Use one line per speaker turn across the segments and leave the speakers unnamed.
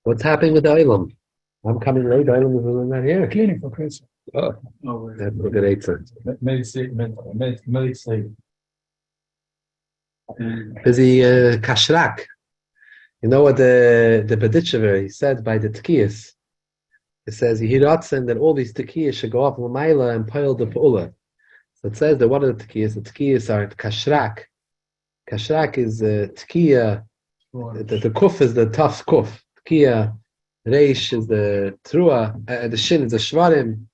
What's happening with the Olam? I'm coming late. Olam is not here.
Cleaning for Christmas.
Oh, that's a good answer.
Medicine.
Busy Kashrak. You know what the Bedichever, he said by the Tkiyas. It says Yehiratzen that all these Tkiyas should go up Lamaila and pile the Pa'ula. So it says that one of the Tkiyas are Kashrak. Kashrak is Tkiya. The Kuf is the tough Kuf. Tkiya. Reish is the Trua. The Shin is the Shvarim.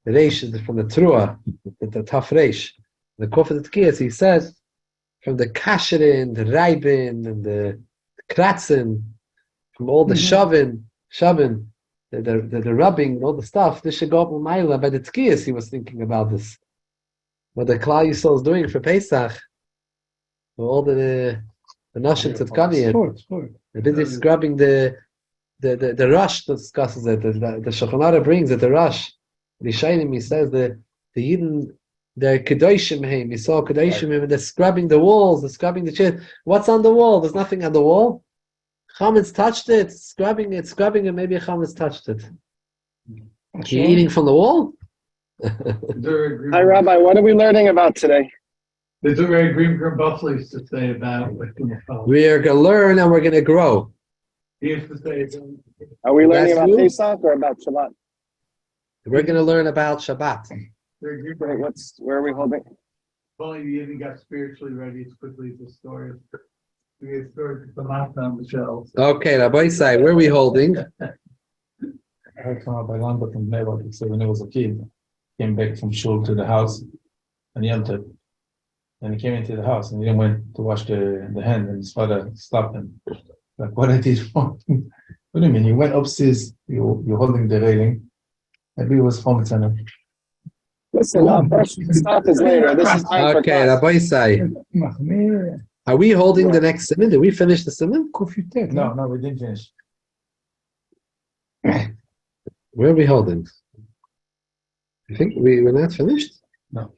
The Reish is from the Trua. The tough Reish. The Kuf is the Tkiyas. He says from the Kasherin, the Raibin, and the Kratzen, from all the shovin, the rubbing, all the stuff, this should go up with Maila. By the Tkiyas, he was thinking about this. What the Klal Yisrael is doing for Pesach, for all the Noshim of Kaviyah. They're busy scrubbing the rush that discusses it. The Shulchan Aruch brings it, the rush. The Shainim, he says the Yidden, they're Kedoshim him. He saw Kedoshim him, and they're scrubbing the walls, they're scrubbing the chair. What's on the wall? There's nothing on the wall. Chametz touched it, scrubbing it, maybe Chametz touched it. You're eating from the wall?
Hi, Rabbi. What are we learning about today?
There's a very green buffalo used to say about
We are going to learn and we're going to grow.
He used to say.
Are we learning
That's
about
you?
Pesach or about Shabbat?
We're going to learn about Shabbat.
Where are we holding?
Only you even got spiritually ready as quickly as the story. We had stories from on the shelves.
Okay, Rabbi Say, where are we holding?
I heard from Rabbi Lambert from Newark. He said when he was a kid, came back from shul to the house and he entered. And he came into the house and he went to wash the hand, and his father stopped him. Like, what I did wrong? What do you mean? You went upstairs, you're holding the railing. Maybe it was from center.
Listen, first stop is later. This is time for
Okay,
class.
Rabbi Say, are we holding the next simon? Did we finish the simon?
No, we didn't finish.
Where are we holding? I think we're not finished?
No.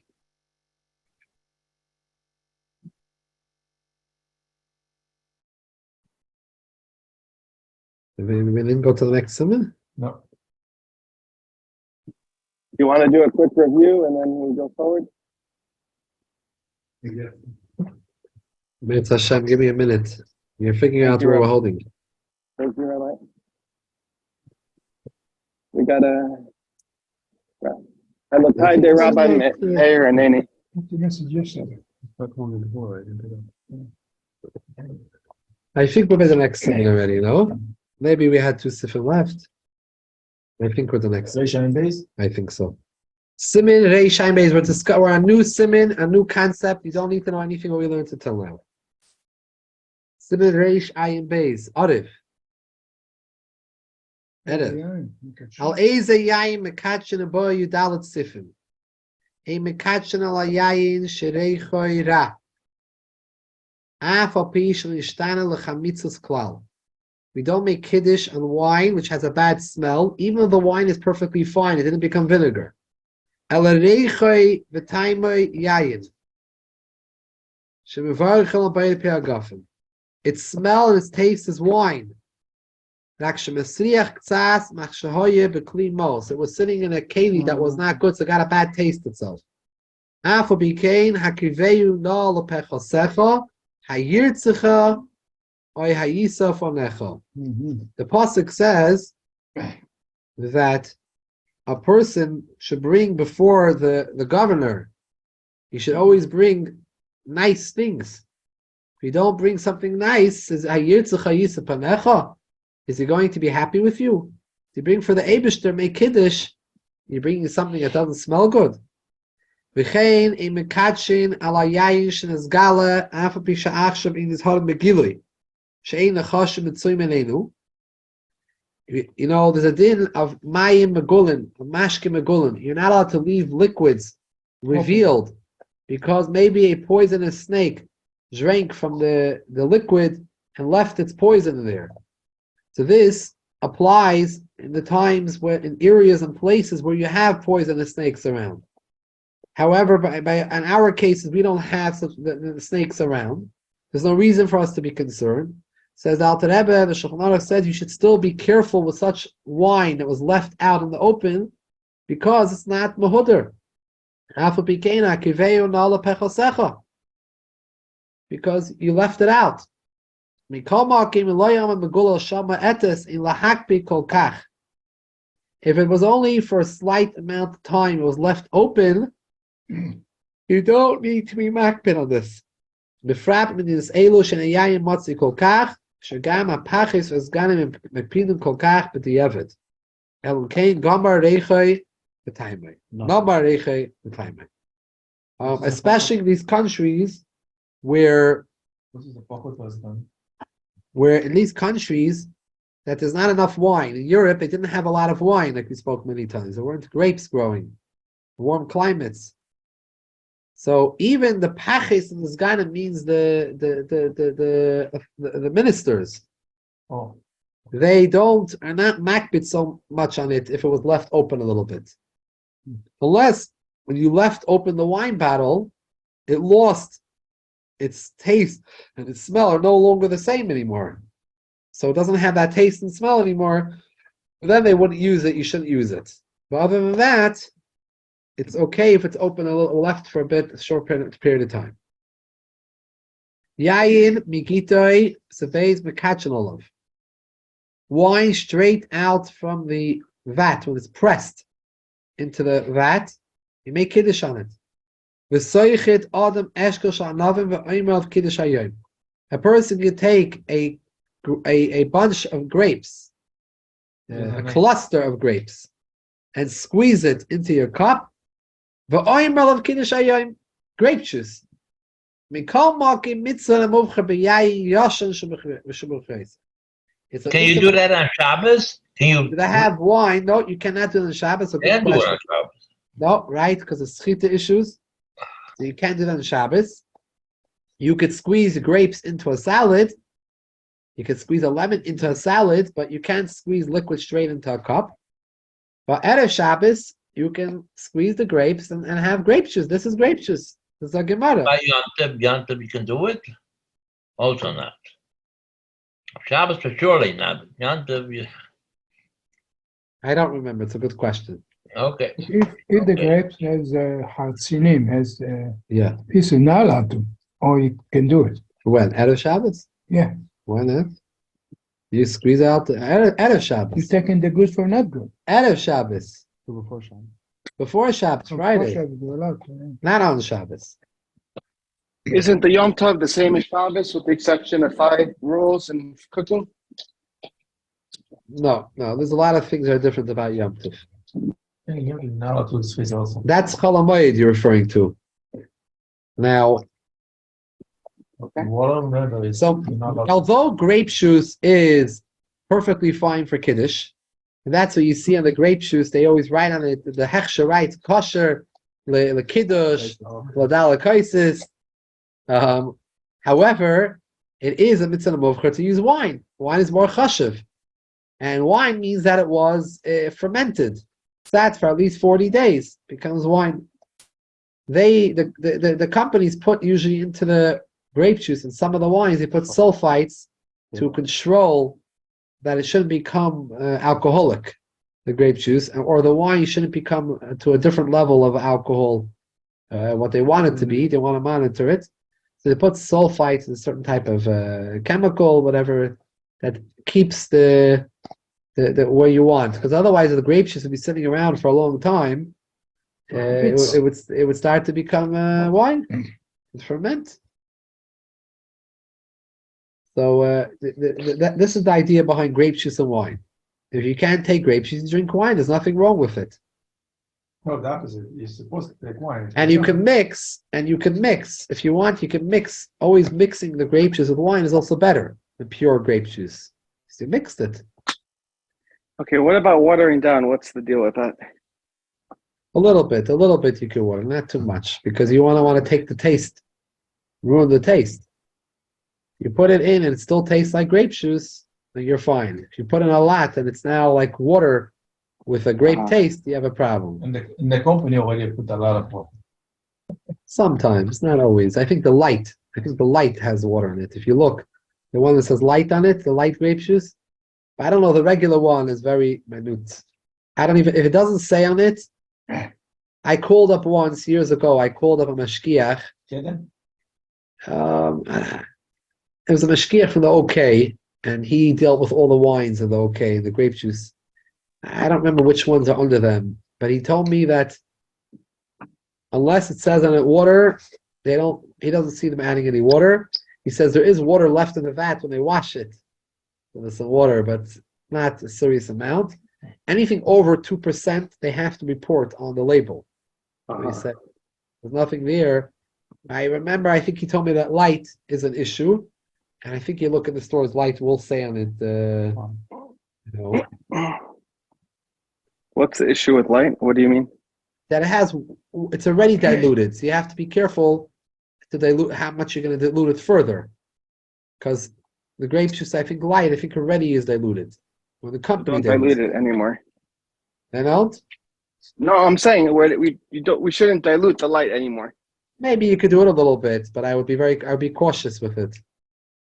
We didn't go to the next simon?
No.
You want to do a quick review and then we go forward?
Mitzvah Hashem, give me a minute. You're figuring out where we're holding.
Thank you, Rabbi. We got a Elotai de Rabbi Meir and Nene.
I think we're by the next simon already, no? Maybe we had 2 sifim left. I think we're the next.
Reish base?
I think so. Simin, Reish, Ayin, Beis. We're on a new simin, a new concept. You don't need to know anything what we learned until now. Simin, Reish, Ayin, Beis. Arif. Erev. Al Eze Yayin Mekachin Abo Yudalat Sifim. A Mekachin Al Yayin Shereichoi Ra. Af Al Pish Nishtana Lechamitzos Klal. We don't make Kiddush on wine which has a bad smell, even though the wine is perfectly fine, it didn't become vinegar. Its smell and its taste is wine. It was sitting in a keli that was not good, so it got a bad taste itself. The pasuk says that a person should bring before the governor. He should always bring nice things. If you don't bring something nice, is he going to be happy with you? If you bring for the Eibishter, make Kiddush, you're bringing something that doesn't smell good. You know, there's a din of mayim megulin, of mashke megulin. You're not allowed to leave liquids revealed because maybe a poisonous snake drank from the liquid and left its poison there. So this applies in the times where, in areas and places where you have poisonous snakes around. However, in our cases, we don't have the snakes around. There's no reason for us to be concerned. Says the Alter Rebbe, the Shulchan Aruch said you should still be careful with such wine that was left out in the open because it's not mahudr. Because you left it out. If it was only for a slight amount of time, it was left open, you don't need to be makpid on this. Especially in these countries where in these countries that there's not enough wine. In Europe, they didn't have a lot of wine, like we spoke many times. There weren't grapes growing, warm climates. So even the pachis in this Ghana means the ministers.
Oh.
They are not makbid so much on it if it was left open a little bit. Unless when you left open the wine bottle, it lost its taste and its smell are no longer the same anymore. So it doesn't have that taste and smell anymore. Then they wouldn't use it. You shouldn't use it. But other than that, it's okay if it's open a little left for a short period of time. Yayin migitoi sebeis mekachanolov. Wine straight out from the vat when it's pressed into the vat, you make kiddush on it. V'soichit adam eshkel sha'anavim v'oimer kiddush hayom. A person can take a bunch of grapes, a cluster of grapes, and squeeze it into your cup. V'oimer of kiddush hayom, grape juice. Mikol makim mitzvah lemuvcha b'yayin yashan sheb'chreis.
Can you do that on Shabbos?
Do they have wine? No, you cannot do it on Shabbos.
Can't do it on Shabbos.
No, right? Because of schita issues. So you can't do that on Shabbos. You could squeeze grapes into a salad. You could squeeze a lemon into a salad, but you can't squeeze liquid straight into a cup. But at a Shabbos, you can squeeze the grapes and have grape juice. This is grape juice. This is a Gemara.
By Yom Tov, you can do it? Also not. Shabbos for surely not. Yom Tov,
I don't remember. It's a good question.
okay.
If the grapes has hartzinim, has
Yeah.
piece of not allowed to, or you can do it.
When? At a Shabbos?
Yeah,
Why not? You squeeze out at a Shabbos.
you're taking the good for not good.
At a Shabbos.
Before Shabbos.
Before Shabbos, Friday.
Shabbos, you're allowed to, yeah.
Not on Shabbos.
Isn't the Yom Tov the same as Shabbos with the exception of 5 rules in cooking?
No. There's a lot of things that are different about Yom Tov.
You're not allowed to squeeze also.
That's Chol HaMoed you're referring to. Now,
Water is
so
you're not allowed
although grape juice is perfectly fine for Kiddush, and that's what you see on the grape juice, they always write on it, the Hechsher writes kosher, le Kiddush, Ladala Kaisis. However, it is a mitzvah movcha to use wine. Wine is more chashiv. And wine means that it was fermented. Sat for at least 40 days, becomes wine. The companies put usually into the grape juice and some of the wines, they put sulfites to control that it shouldn't become alcoholic, the grape juice, or the wine shouldn't become to a different level of alcohol, what they want it to be. They want to monitor it. So they put sulfites in a certain type of chemical, whatever, that keeps the where you want. Because otherwise, the grape juice would be sitting around for a long time. It would start to become wine, and ferment. So this is the idea behind grape juice and wine. If you can't take grape juice and drink wine, there's nothing wrong with it.
No, the opposite. You're supposed to take wine.
And you can mix. If you want, you can mix. Always mixing the grape juice with wine is also better than pure grape juice. So you mixed it.
Okay, what about watering down? What's the deal with that?
A little bit you can water, not too much, because you want to take the taste, ruin the taste. You put it in and it still tastes like grape juice, then you're fine. If you put in a lot and it's now like water with a grape taste, you have a problem.
In the company already put a lot of water.
Sometimes, not always. I think the light has water in it. If you look, The one that says light on it, the light grape juice. But I don't know, the regular one is very minute. I don't even, if it doesn't say on it, I called up once years ago, I called up a mashkiach.
Kidding?
It was a mashkiach from the OK, and he dealt with all the wines of the OK, the grape juice. I don't remember which ones are under them, but he told me that unless it says on it water, he doesn't see them adding any water. He says there is water left in the vat when they wash it. So there's some water, but not a serious amount. Anything over 2%, they have to report on the label. So he said there's nothing there. I remember, I think he told me that light is an issue, and I think you look at the stores, light will say on it,
What's the issue with light? What do you mean?
that it's already diluted, so you have to be careful to dilute how much you're going to dilute it further, because the grape juice, I think already is diluted. When the company
Don't dilute it anymore.
They don't.
No, I'm saying we shouldn't dilute the light anymore.
Maybe you could do it a little bit, but I would be cautious with it.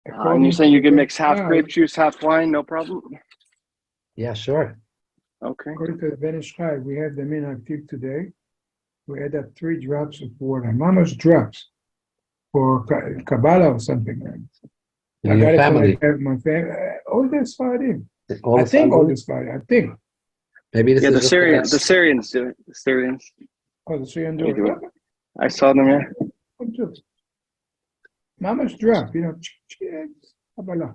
And you're saying you can mix half grape juice, half wine, no problem?
Yeah, sure.
Okay.
According to the Benish Chai, we had them in active today. We add up 3 drops of water, mama's drops, for Kabbalah or something. I
Your
got it
family.
for my family. All the Sfaradim.
All
I
the
think all
family?
the Sfaradim. I think.
Maybe this
Yeah,
is
the
just
Syrians do it. The Syrians.
Oh, the Syrian
They do
do
it. I saw them, yeah.
it. Mama's drop, Kabbalah.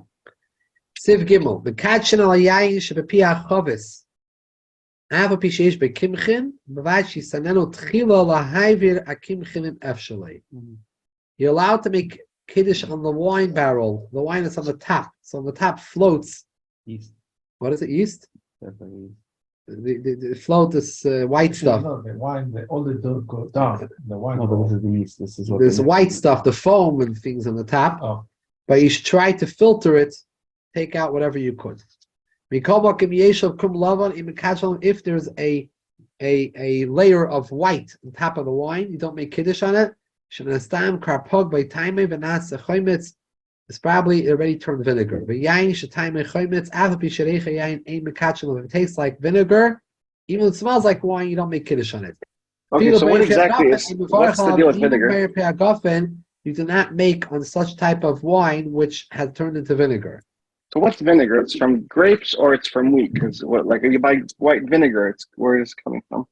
Siv Gimel. The Kadshin al Yayin Shebepiach Chovis. Ava Pishesh Bekimchin. Bavachi Sanenu Tchila Lahayvir Akimchin Efshalei. You're allowed to make Kiddush on the wine barrel. The wine is on the top. So on the top floats.
Yeast.
What is it? Yeast?
Definitely.
The float is white stuff.
No, the wine, all the dirt goes down. The wine.
No, but this is the yeast. This is what
There's
they-
white stuff, the foam and things on the top.
Oh.
But you should try to filter it, take out whatever you could. If there's a layer of white on top of the wine, you don't make Kiddush on it. It's probably already turned vinegar. If it tastes like vinegar, even if it smells like wine, you don't make Kiddush on it.
Okay, so what exactly what's the deal with vinegar?
You do not make on such type of wine which has turned into vinegar.
So what's vinegar? It's from grapes or it's from wheat? Because if you buy white vinegar, where is it coming from?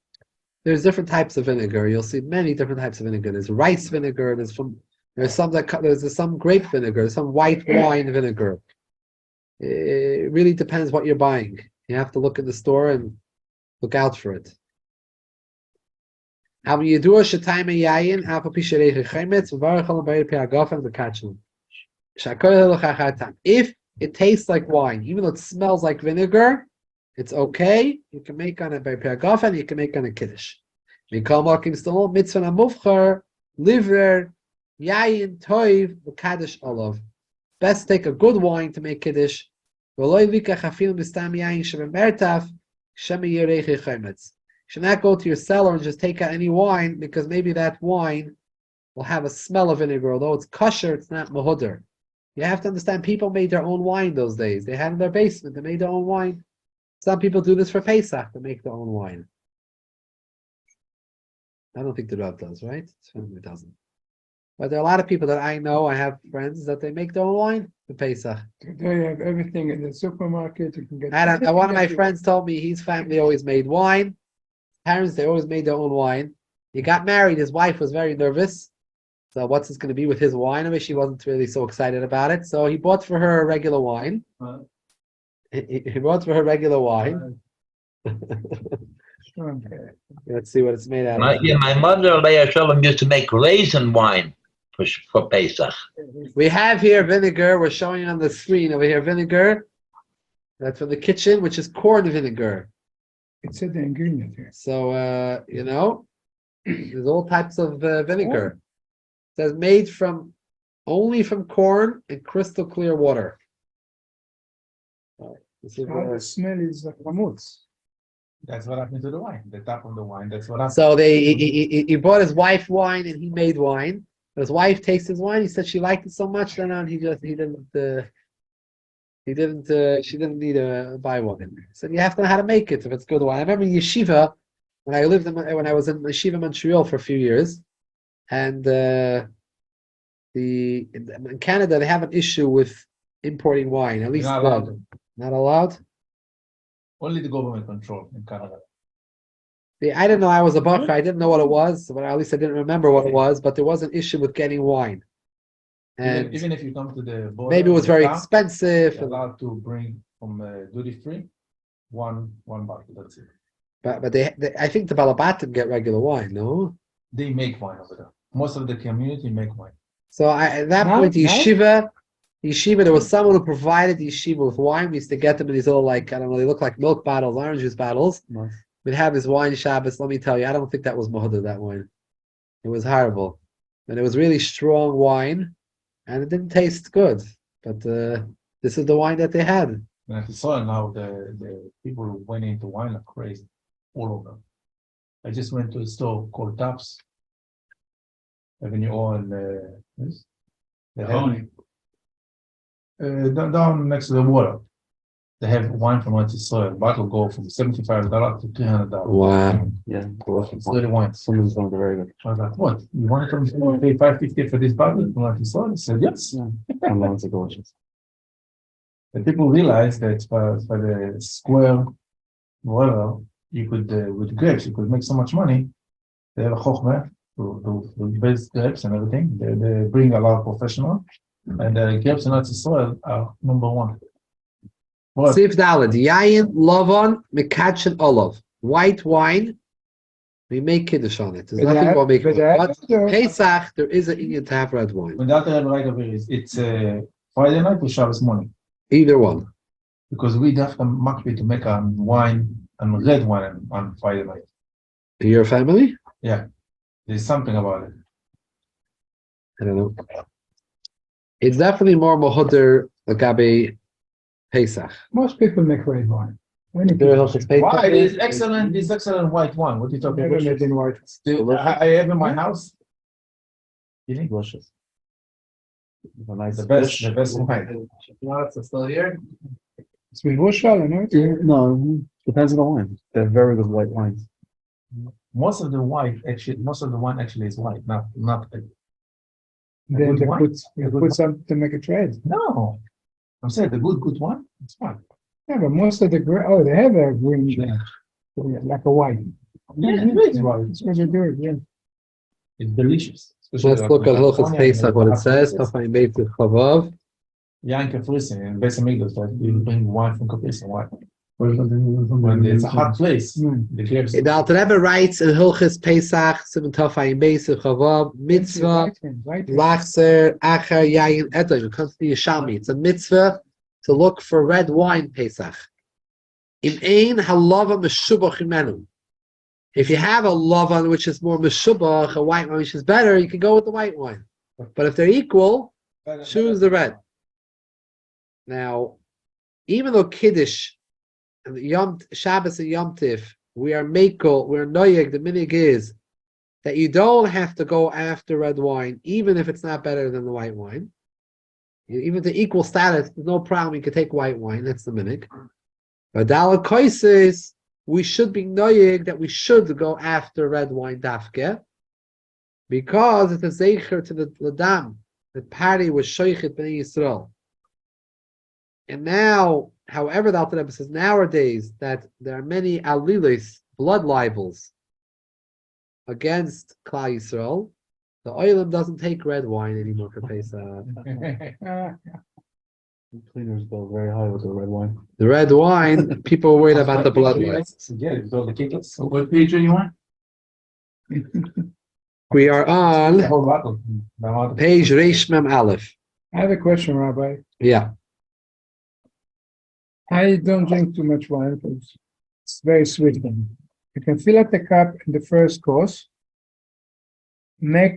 There's different types of vinegar. You'll see many different types of vinegar. There's rice vinegar. There's some grape vinegar. There's some white wine vinegar. It really depends what you're buying. You have to look in the store and look out for it. If it tastes like wine, even though it smells like vinegar, it's okay. You can make on it by Peragaf and you can make on a Kiddush. Liver, yayin, toiv, v'kaddish olav. Best take a good wine to make Kiddush. Should not go to your cellar and just take out any wine, because maybe that wine will have a smell of vinegar. Although it's kosher, it's not mahudr. You have to understand, people made their own wine those days. They had in their basement, they made their own wine. Some people do this for Pesach, to make their own wine. I don't think the Rav does, right? It doesn't. But there are a lot of people that I know, I have friends that they make their own wine for Pesach.
Today you have everything in the supermarket. You can get.
One of my friends told me his family always made wine. Parents, they always made their own wine. He got married, his wife was very nervous. So what's this going to be with his wine? I mean, she wasn't really so excited about it. So he bought for her a regular wine. He bought for her regular wine. Let's see what it's made out of.
My mother, Leah Shalom, used to make raisin wine for Pesach.
We have here vinegar. We're showing on the screen over here vinegar. That's from the kitchen, which is corn vinegar.
It said the ingredient here.
So, there's all types of vinegar. It says made only from corn and crystal clear water. This is
The smell is like hamutz.
That's what happened to the wine. The top of the wine. That's what happened.
So he bought his wife wine and he made wine. But his wife tasted his wine. He said she liked it so much. Then he didn't He didn't. She didn't need to buy one. He said you have to know how to make it if it's good wine. I remember in yeshiva when I was in yeshiva Montreal for a few years, and in Canada they have an issue with importing wine. At least
You're not allowed to.
not allowed.
Only the government control in Canada.
I didn't know I was a bacher. I didn't know what it was, but at least I didn't remember what it was. But there was an issue with getting wine, and
Even if you come to the border,
maybe it was very
town,
expensive.
you're allowed to bring from duty free one bottle. That's it.
But they I think the Balabatim get regular wine, no?
They make wine over there. Most of the community make wine.
So at that
Now-
point, the
now-
yeshiva, there was someone who provided the yeshiva with wine. We used to get them in these little, like, I don't know, they look like milk bottles, orange juice bottles. We'd have this wine Shabbos. Let me tell you, I don't think that was Mahudar, that wine. It was horrible. And it was really strong wine, and it didn't taste good. But this is the wine that they had.
And if you saw now, the people who went into wine like crazy, all over. I just went to a store called Taps. Avenue on this. They have, down next to the water. They have wine from Israel. Bottle go from $75 to $300.
Wow.
Yeah,
It's dirty wine.
Someone's done very good.
I was like, what? You want to pay $5.50 for this bottle from Israel? I said, yes.
And now it's delicious.
And people realize that for the square water, you could with grapes, you could make so much money. They have a chokhmah to base grapes and everything. They bring a lot of professional, and the grapes in Israel are number one. What?
Sif Dalad, Yayin, Lovon, Mikach, and Olav. White wine, we make Kiddush on it. There's nothing about making it. But Pesach, there is an Indian to have red wine.
Without the right of it, it's Friday night or Shabbos morning.
Either one.
Because we have to makbid to make a wine and red wine on Friday night.
Your family?
Yeah, there's something about it.
I don't know. It's definitely more Mahudar Lagabe Pesach.
Most people make red wine. Many
There
people.
else is paper.
Why? It's excellent. It's excellent white wine. What are you talking
Never
about?
made in white.
I have in my house. You think
Delicious. A nice
the best,
dish.
the best wine.
It's still here.
It's with Roshal, you know?
No, depends on the wine. They're very good white wines.
Most of the wine actually is white, not red.
Then
good
they
wine?
put some to make it red.
No, I'm saying the good one. It's white.
Yeah, but most of the they have a green, like a white.
Yeah, it's white.
That's what they do, yeah.
It's delicious.
Let's look at Halachos Pesach, what it says. Chafayim Beit Chavav.
Yanka Frissen in Beis Hamikdash, that you bring wine from Kapisa. Why? When it's a hot place, the grapes.
The Alter Rebbe writes in Halachos Pesach, Simon Chafayim Beit Chavav, mitzvah,
White.
lachzer, acher, yayin, edoim. It comes to the Yishami. It's a mitzvah to look for red wine Pesach. In ein halava meshubach imenu. If you have a lavan which is more meshubach, a white wine which is better, you can go with the white wine. But if they're equal, choose the red. Now, even though Kiddush and Shabbos and Yom Tif, we are mekel, we're noyeg, the minig is that you don't have to go after red wine, even if it's not better than the white wine. Even to equal status, there's no problem. You can take white wine. That's the minig. But Daled Koises, we should be noyeg that we should go after red wine dafke, because it's a zeicher to the ladam. The party was shoichet b'nei Yisrael. And now, however, the Alter Rebbe says nowadays that there are many alilis, blood libels, against Klal Yisrael. The Oilam doesn't take red wine anymore for Pesach.
Cleaners go very high with the red wine.
The red wine, people are worried about the blood wine.
Yeah, build the kickers. What page are you on?
We are
The
on
whole bottle.
page Reish Mem Aleph.
I have a question, Rabbi.
Yeah.
I don't drink too much wine because it's very sweet. You can fill up the cup in the first course, make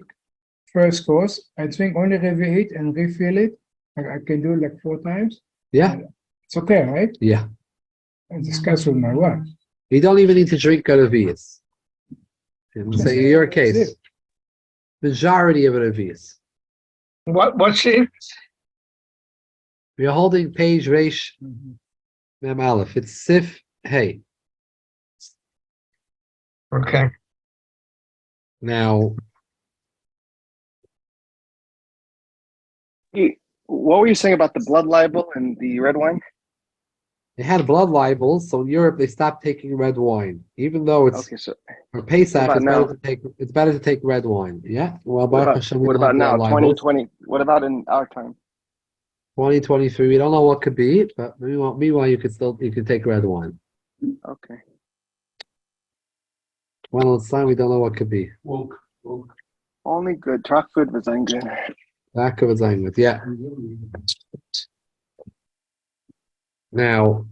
first course. I drink only revi'it and refill it. I can do it like 4 times.
Yeah.
It's okay, right?
Yeah.
I discuss with my wife.
You don't even need to drink Revi'is. Say in your case, majority of Revi'is.
What shape?
We are holding page Reish Mem Aleph. It's Sif Hey.
Okay.
Now,
What were you saying about the blood libel and the red wine?
they had blood libels, so in Europe they stopped taking red wine, even though it's
Okay, so
for Pesach.
about
It's better
now?
to take. It's better to take red wine. Yeah. Well,
What
Baruch
about
Hashem, we
what
don't have
about
blood
now?
libels.
2020. What about in our time?
2023. We don't know what could be, but meanwhile, you could take red wine.
Okay.
Well, it's time we don't know what could be.
Woke.
Only good. Talk good was good.
Back of a with yeah. Now,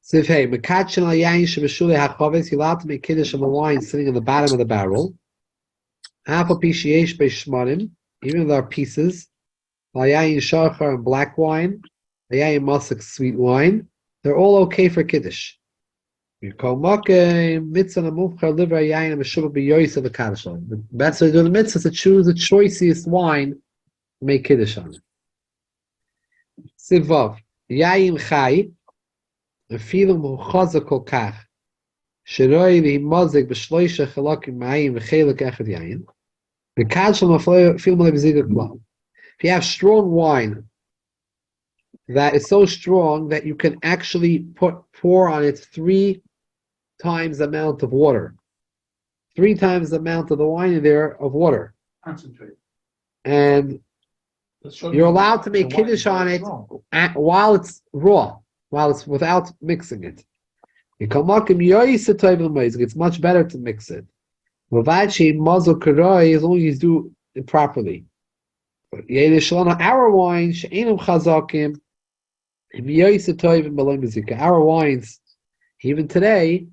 Sif hey, Mekachin al yain shebeshulei hachavetz. You're allowed to make kiddush on the wine sitting in the bottom of the barrel. Half a pishiyesh beishmanim, even though there are pieces. Al yain shachar and black wine. Al yain masak sweet wine. They're all okay for kiddush. You call makim mitzvah namufchar liver yain and meshubah b'yoyis of the kaddish. The best way to do the mitzvah is to choose the choicest wine to make kiddush on. Sivav yain chai. אפילו מאוחז כל כך, שלא להימזג בשלושה חלקים מים וחלק אחד יין, וכד שלו אפילו מלבזיג הכלל. If you have strong wine that is so strong that you can actually pour on it 3 times the amount of water, 3 times the amount of the wine in there of water,
Concentrate.
and you're allowed to make kiddush on it while it's raw. While it's without mixing it. It's much better to mix it. As long as you do it properly. Our wines, our wines, even today,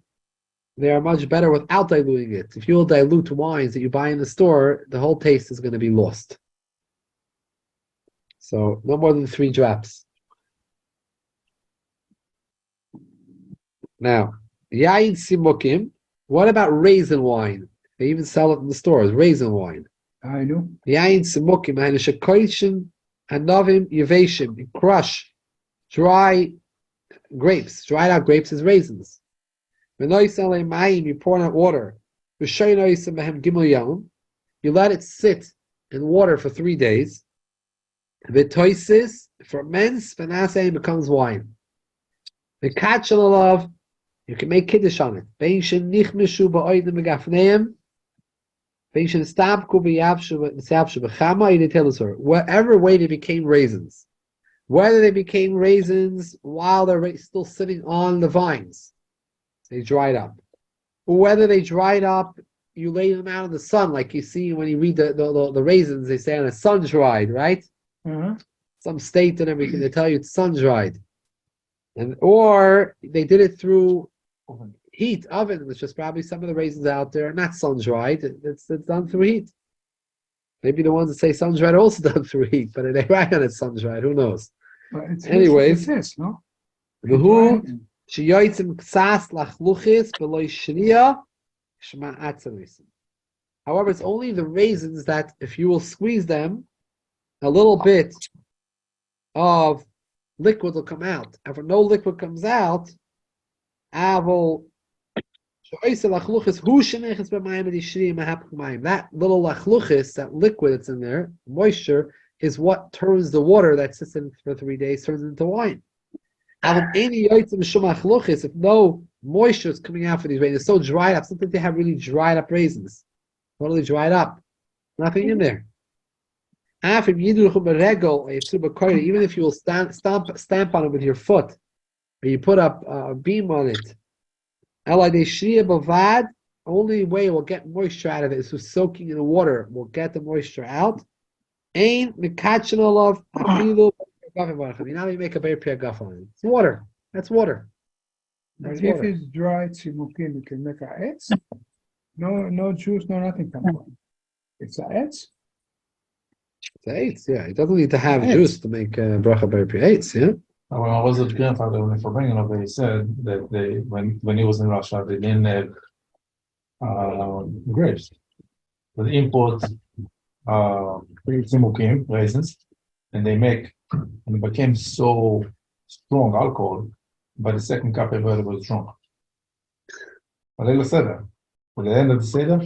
they are much better without diluting it. If you will dilute wines that you buy in the store, the whole taste is going to be lost. So no more than 3 drops. Now, yain simukim. What about raisin wine? They even sell it in the stores. Raisin wine.
I know.
Yain simukim and shekoishin hanavim yeveshim. You crush dry grapes. Dried out grapes is raisins. You pour in water. You let it sit in water for 3 days. V'toisis ferments. V'naseh becomes wine. The kachalalav. You can make kiddush on it. Whatever way they became raisins. Whether they became raisins while they're still sitting on the vines, they dried up. Or whether they dried up, you lay them out in the sun, like you see when you read the raisins, they say on a sun dried, right?
Uh-huh.
Some state and everything, they tell you it's sun dried. Or they did it through heat, oven, which is probably some of the raisins out there are not sun dried. It's done through heat. Maybe the ones that say sun dried are also done through heat, but they write on it sun dried. Who knows?
But it's
Anyways,
this, no?
however, it's only the raisins that if you will squeeze them, a little bit of liquid will come out. If no liquid comes out, that little lachluchis, that liquid that's in there, moisture, is what turns the water that sits in for 3 days turns into wine. If no moisture is coming out for these raisins, it's so dried up. Sometimes they have really dried up raisins, totally dried up, nothing in there. Even if you will stamp on it with your foot, or you put up a beam on it, only way we'll get moisture out of it is through soaking in the water. We'll get the moisture out. You're not even make a beir piagaf on it. It's water. That's water.
But
That's
if
water.
it's dry tzimukim, you can make a etz. No juice, no nothing comes from. It's a etz.
It's eights, yeah. It doesn't need to have
Eights.
juice to make bracha beir pi eights, yeah.
When I was with grandfather, when for bringing up, he said that they when he was in Russia, they didn't have grapes, but import Zimukim, raisins, and they make, and it became so strong alcohol. By the second cup, everybody was drunk. But they said that. At the end of the Seder,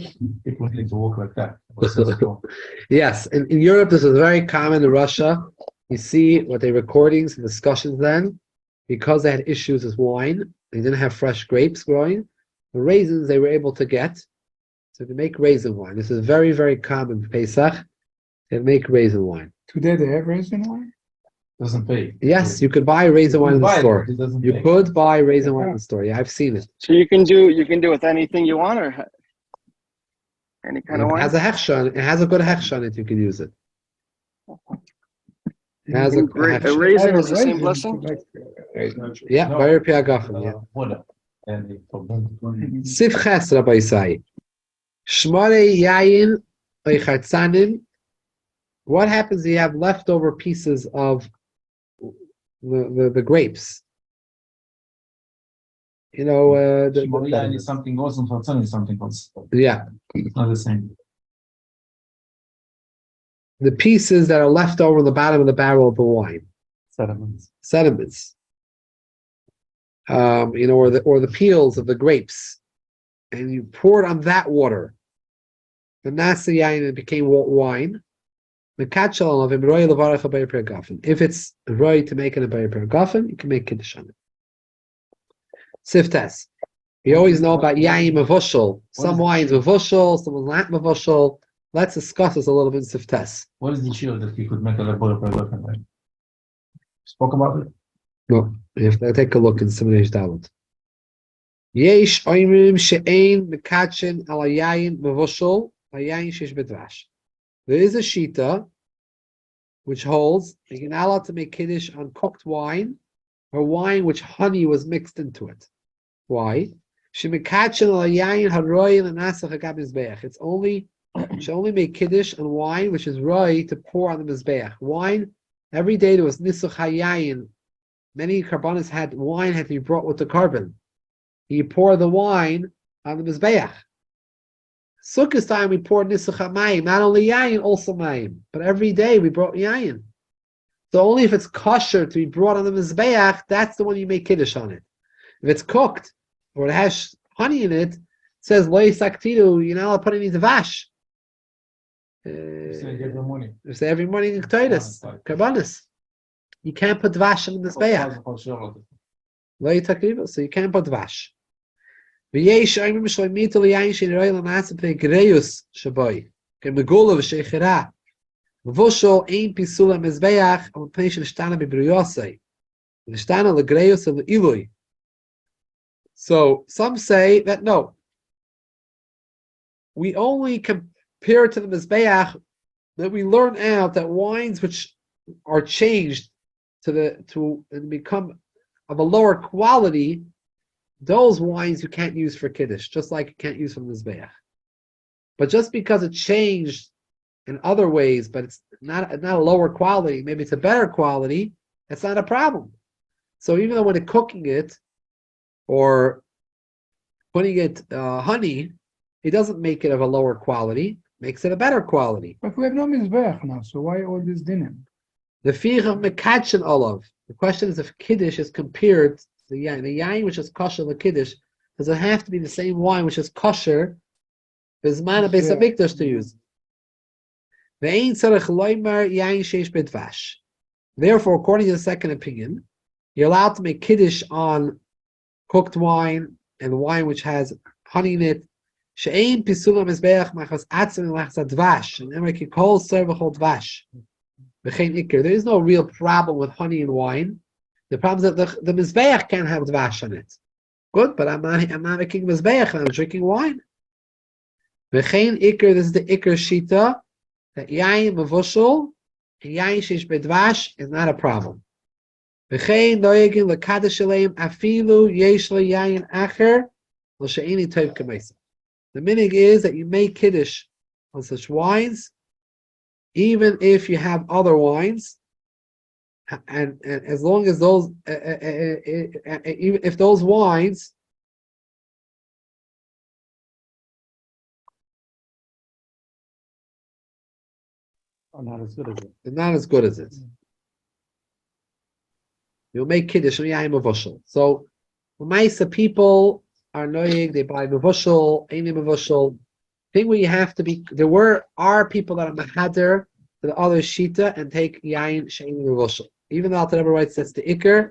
people need to walk like that. It was so strong.
Yes, in Europe, this was very common. In Russia, you see what they recordings and discussions then, because they had issues with wine, they didn't have fresh grapes growing. The raisins they were able to get, so they make raisin wine. This is very, very common for Pesach. They make raisin wine.
Today they have raisin wine?
Doesn't pay.
Yes, you could buy raisin wine in the
Buy it,
store.
but it doesn't
You
pay.
could buy raisin wine in the store. Yeah, I've seen it.
So you can do with anything you want, or any kind of
It
wine.
has a hechsha on it. It has a good hechsha on it. You can use it. It has a
A
hechsha.
raisin is the
Raisin,
same blessing.
Yeah,
No.
Bayer Piagachim. Yeah.
Water. And it-
Sif Ches Rabbi Isai. Shmare Yayin Oichatzanim. What happens if you have leftover pieces of the grapes? You know,
Shmoria is something else, and Chatzan is something else.
yeah,
It's not the same.
the pieces that are left over in the bottom of the barrel of the wine, sediments. You know, or the peels of the grapes, and you pour it on that water. The nasa yayin, it became wine. If it's right to make it a Bayer Pergafen, you can make Kiddush on it. Siftes. You always know about yayin mavushal. Some wines mavushal, some not mavushal. Let's discuss this a little bit in Siftes.
What is the shield that you could make a labor production like? Spoke about it?
No, if I take a look in Simonish Dalit. Yesh oimrim she'ein mekatchen ala yayin mavushal yayin shesh bedrash. There is a shita which holds that you're not allowed to make Kiddush on cooked wine or wine which honey was mixed into it. Why? It's only should only make Kiddush on wine which is roi to pour on the mizbeach. Wine, every day there was nisuch hayayin. Many carbonas had wine had to be brought with the carbon. You pour the wine on the mizbeach. Sukkot time we poured nisuch hamayim, not only yayin, also mayim. But every day we brought yayin. So only if it's kosher to be brought on the mizbeach, that's the one you make Kiddush on it. If it's cooked or it has honey in it, it says lo yisaktidu, you're not allowed to put any dvash.
You say every morning.
You say every morning in Ketores, Karbanis. You can't put dvash on the mizbeach. Lo yisaktidu, so you can't put dvash. V'yesh oimim shloimitu liyayin she'niroi l'nasa p'nei greus shaboy. K'megula v'sheichera. V'vushol ein pisula mizbeach al p'nei she'nishtana b'briyosei. Nishtana l'greus l'ilui. So some say that no, we only compare it to the mizbeach that we learn out that wines which are changed to become of a lower quality, those wines you can't use for Kiddush, just like you can't use for mizbeach. But just because it changed in other ways, but it's not a lower quality, maybe it's a better quality, that's not a problem. So even though when they're cooking it or putting it honey, it doesn't make it of a lower quality, makes it a better quality.
But we have no mizbeach now, so why all this dinner?
The fiach of mekatchen olav. The question is if Kiddush is compared to the yain which is kosher the Kiddush, does it have to be the same wine which is kosher Bizman a Beis HaMikdash to use? Ve'ein tzarech loimer yain sheish bedvash. Therefore, according to the second opinion, you're allowed to make Kiddush on cooked wine and wine which has honey in it. She'ein pisula mizbeach machas atzim machas dvash. And Emre kikol servachol dvash. V'chein ikir. There is no real problem with honey and wine. The problem is that the mizbeach can't have dvash on it. Good, but I'm not making mizbeach. I'm drinking wine. V'chein ikir. This is the ikir shita that yain mavushal and yain sheish bedvash is not a problem. V'chein noyegin l'kadosh aleim afilu yesh lo yain acher l'she'eni tov k'meisa. The minig is that you make Kiddush on such wines, even if you have other wines, and as long as those, even if those wines
Oh, not as good as it.
It's not as good as it. You'll make Kiddush and Yayin Mavushal. So, Maisa people are knowing they buy Mavushal, Aini Mavushal. Thing where you have to be, are people that are Mahader to the other Shita and take Yayin Shaini Mavushal. Even though the Rebbe writes that's the Iker,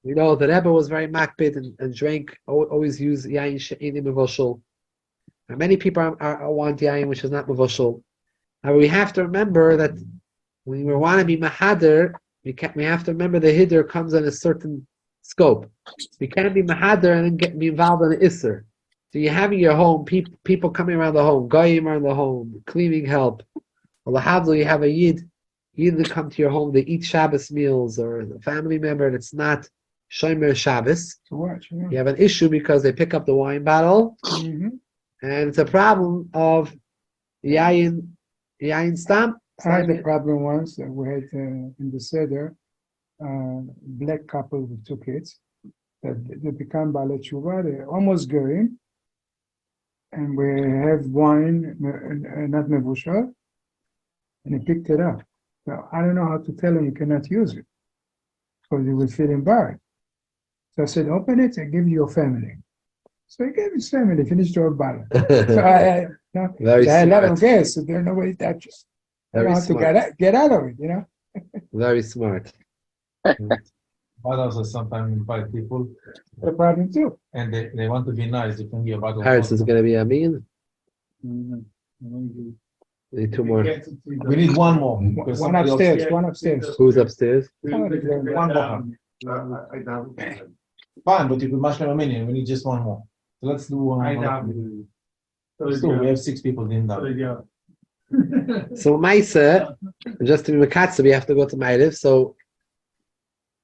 we know the Rebbe was very makbid and drank, always use Yayin Shaini Mavushal. And many people want Yayin which is not Mavushal. Now we have to remember that when we want to be Mahader, we have to remember the Hiddur comes in a certain scope. We can't be Mahader and then be involved in the Isser. So you have in your home people coming around the home, Goyim around the home, cleaning help. Well, you have a Yid that come to your home, they eat Shabbos meals, or a family member that's not Shomer Shabbos.
To watch, yeah.
You have an issue because they pick up the wine bottle,
Mhm.
and it's a problem of Yayin Stam.
I had a problem once that we had in the Seder, black couple with 2 kids, that they become Baalei Tshuva, they're almost going, and we have wine, not mevushal, and he picked it up. So I don't know how to tell him you cannot use it, because he will feel embarrassed. So I said, open it and give your family. So he gave his family, finished the whole bottle. So I
Very
had a lot of
smart.
guests, so there's nobody touches. I don't
Very
know how to
smart.
get out of it,
Very smart.
But also sometimes invite people
The problem too.
and they want to be nice, they can give a bottle of
Harris is
water.
going to be a mean.
Mhm.
Need 2 more.
We need one more. because
One
somebody else-
upstairs, one upstairs.
Who's upstairs?
One more. Fine, but you could mash them a minute, we need just one more. So let's do one. Still, we have 6 people in there.
So Maisa, just to be Makatsa, we have to go to Ma'ariv. So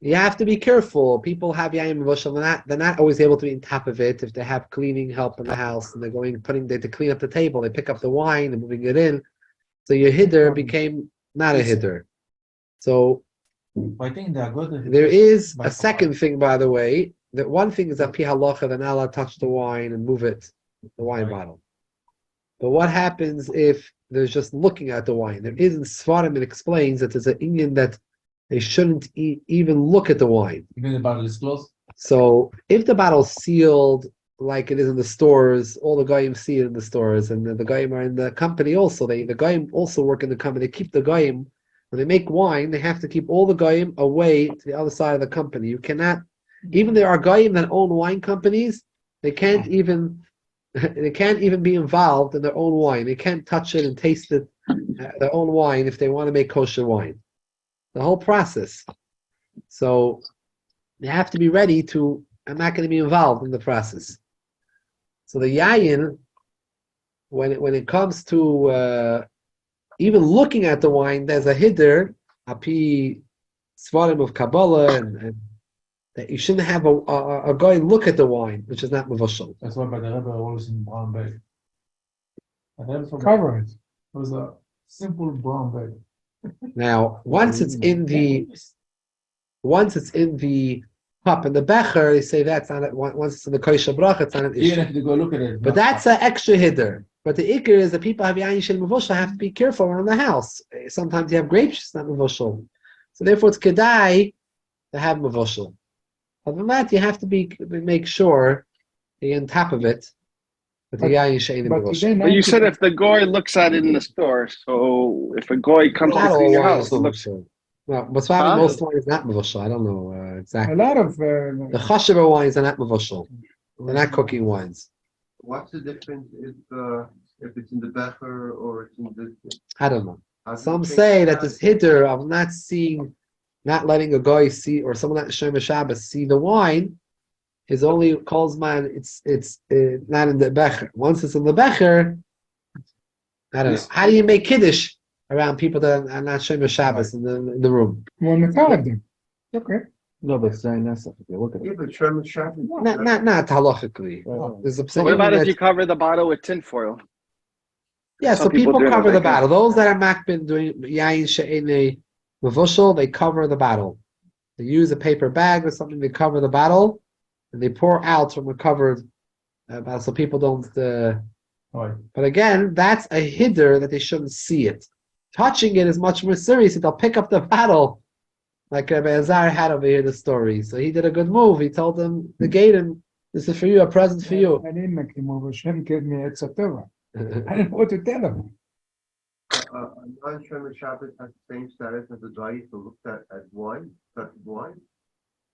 you have to be careful. People have Yayin Mavushal, they're not always able to be on top of it. If they have cleaning help in the house and they're to clean up the table, they pick up the wine and moving it in. So your Hiddur became not a Hiddur. So
I think they are good.
there is a second thing, by the way. That one thing is that Pi Halacha, they're not allowed to touch the wine and move it, the wine bottle. But what happens if they're just looking at the wine? There is in Svarim, it explains that there's an Indian that they shouldn't even look at the wine.
Even the bottle is closed.
So if the bottle's sealed like it is in the stores, all the Goyim see it in the stores, and the Goyim are in the company also. The Goyim also work in the company. They keep the Goyim, when they make wine, they have to keep all the Goyim away to the other side of the company. You cannot, even there are Goyim that own wine companies, they can't even be involved in their own wine. They can't touch it and taste it, their own wine, if they want to make kosher wine. The whole process. So you have to be ready to, I'm not going to be involved in the process. So the yayin, when it comes to even looking at the wine, there's a hiddur, api svarim of Kabbalah, and that you shouldn't have a guy look at the wine, which is not mavashal.
That's why by the Rebbe always in brown bag. And then from
Cover it.
it was a simple brown bag.
Now, once it's in the cup and the becher, they say that's not it. Once it's in the kosher bracha, it's not an issue.
Even if they go look at it.
But that's an extra hiddur. But the ikr is that people have yayin shel mavashal have to be careful around the house. Sometimes you have grapes, it's not mavashal. So therefore, it's kedai to have mavashal. Other than that, you have to make sure you're on top of it. But the yayin shein mavashal.
But you said if the goy looks at it in the store, so if a goy comes to
Not all
clean your
wine
house,
is
it looks.
mavashal. Well, but probably
Huh?
most wine is not mavashal. I don't know
A
exactly.
lot of
The chashiva wines are not mavashal. They're not cooking wines.
What's the difference if it's in the becher or it's in the?
I don't know.
How do you
Some
change
say that this hiddur of not letting a guy see, or someone that Shomer Shabbos see the wine, is only calls man. It's not in the becher. Once it's in the becher, I don't know. How do you make kiddush around people that are not Shomer Shabbos in the room?
one of them. Okay.
No, but saying that's if you look at
Yeah,
it.
but Sherman Shabbos.
Not halachically.
Right.
There's a
What about if
that-
you cover the bottle with tinfoil?
Yeah,
Some
so
people
people
do it
cover the
like that.
bottle. Those that are makbin doing yayin she'enei mavushal, they cover the bottle. They use a paper bag or something to cover the bottle, and they pour out from a covered bottle so people don't.
Right.
But again, that's a hiddur that they shouldn't see it. touching it is much more serious. They'll pick up the paddle, like Rabbi Azar had over here the story. So he did a good move. He told them, negate him. This is for you, a present for you.
I didn't make him over. Shem gave me a tzatova. I didn't know what to tell him.
Non-Shomer Shabbos has the same status as a guy who looked at wine, touched wine.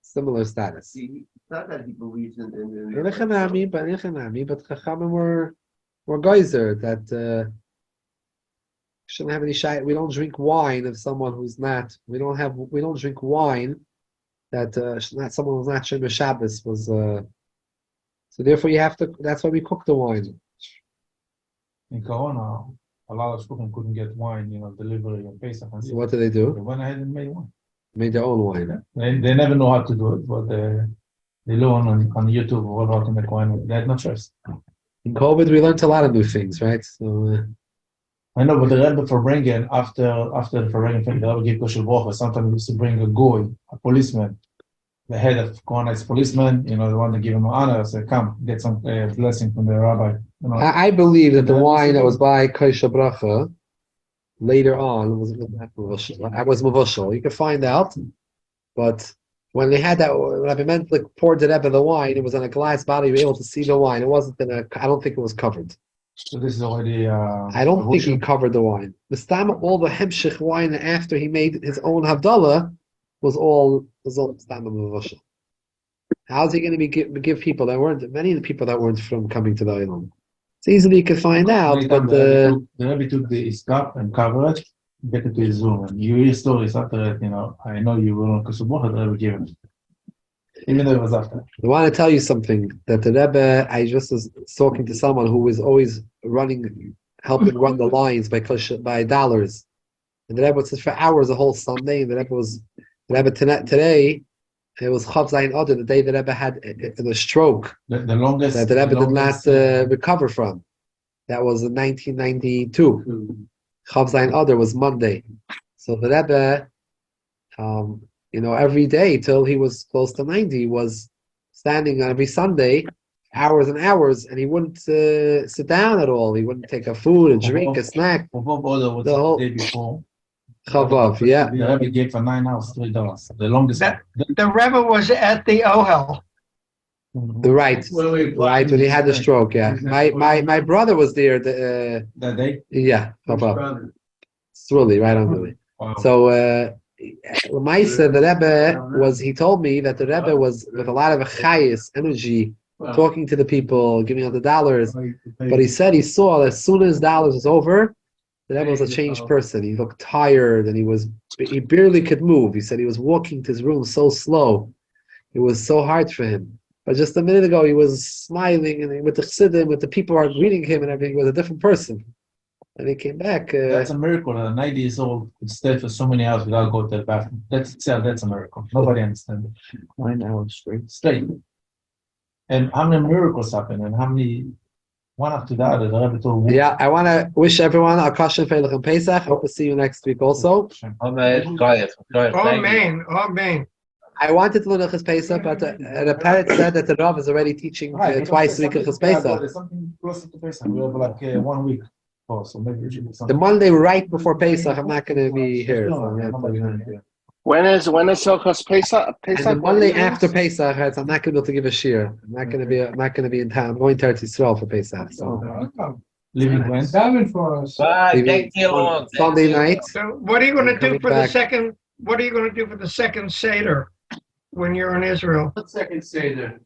Similar status.
It's not that he believes in
But Chachamim were geyser that shouldn't have any shy. We don't drink wine of someone who's not. We don't drink wine that not someone who's not Shomer Shabbos was. So therefore, you have to. That's why we cook the wine.
In Corona, a lot of shluchim couldn't get wine, delivery on Pesach.
So what do?
They went ahead and made wine.
Made their own wine.
They never know how to do it, but they learn on YouTube how to make wine. They had no choice.
In COVID, we learned a lot of new things, right? So.
I know, but the Rebbe for bringing after the Farbrengen thing, the Rebbe gave Koshel Brocha. Sometimes he used to bring a goy, a policeman, the head of Kohana's policeman, the one that give him honor. Say, come, get some blessing from the rabbi.
I believe that the wine that was by Kosher Bracha later on was Mavoshel. You can find out, but when they had that, Rabbi Mentlik poured the Rebbe the wine, it was on a glass bottle. You were able to see the wine. It wasn't I don't think it was covered.
So this is already.
I don't think he covered the wine. The stam, all the hemshich wine after he made his own havdalah was all stam of Mavoshel. How's he going to give people that weren't many of the people that weren't from coming to the island? It's easily you can find out, but
the Rebbe took the cup and covered it, get it to his room, and you hear stories after it. I know you will on Kosubocha, the Rebbe gave him. Even though it was after.
I want to tell you something that the Rebbe. I just was talking to someone who was always helping run the lines by dollars, and the Rebbe was for hours a whole Sunday, and the Rebbe today. It was Chav Zayin Adar, the day the Rebbe had the stroke.
The longest
that the Rebbe did not recover from. That was in 1992. Chav Zayin Adar was Monday. So the Rebbe, every day till he was close to 90, was standing on every Sunday, hours and hours, and he wouldn't sit down at all. He wouldn't take a food, a drink, a snack.
The whole day before.
Chavav, yeah.
The Rebbe gave for 9 hours $3. The longest.
The Rebbe was at the Ohel.
Right, when he had the stroke. Yeah, my brother was there.
That day.
Yeah, Chavav. It's really right on the way.
Wow.
So, Maisa, the Rebbe was. He told me that the Rebbe was with a lot of chayis energy, talking to the people, giving out the dollars. But he said he saw that as soon as dollars was over, the Rebbe was a changed person. He looked tired and he barely could move. He said he was walking to his room so slow. It was so hard for him. But just a minute ago, he was smiling and with the chassidim, with the people who are greeting him and everything, he was a different person. And he came back.
That's a miracle. At 90 years old, could stay for so many hours without going to the bathroom. That's a miracle. Nobody understands it.
9 hours straight.
Straight. And how many miracles happen and how many. One after the other, the Rebbe told.
Yeah, I want to wish everyone a Kashem Feilach and Pesach. Hope to see you next week also.
Amen.
Amen.
I wanted to learn Chas Pesach, but the parent said that the Rav is already teaching twice a week of Chas Pesach.
There's something closer to Pesach. We have like 1 week. So maybe it should be something.
The Monday right before Pesach, I'm not going to be here.
When is Hilchos Pesach?
And the Monday after Pesach, I'm not going to be able to give a shir. I'm not going to be in town. I'm going to Eretz Yisrael for Pesach. So.
Living when?
Daven for us.
Bye. Thank you long.
Sunday night.
So what are you going to do for the
back.
second? What are you going to do for the second Seder when you're in Israel?
Second Seder.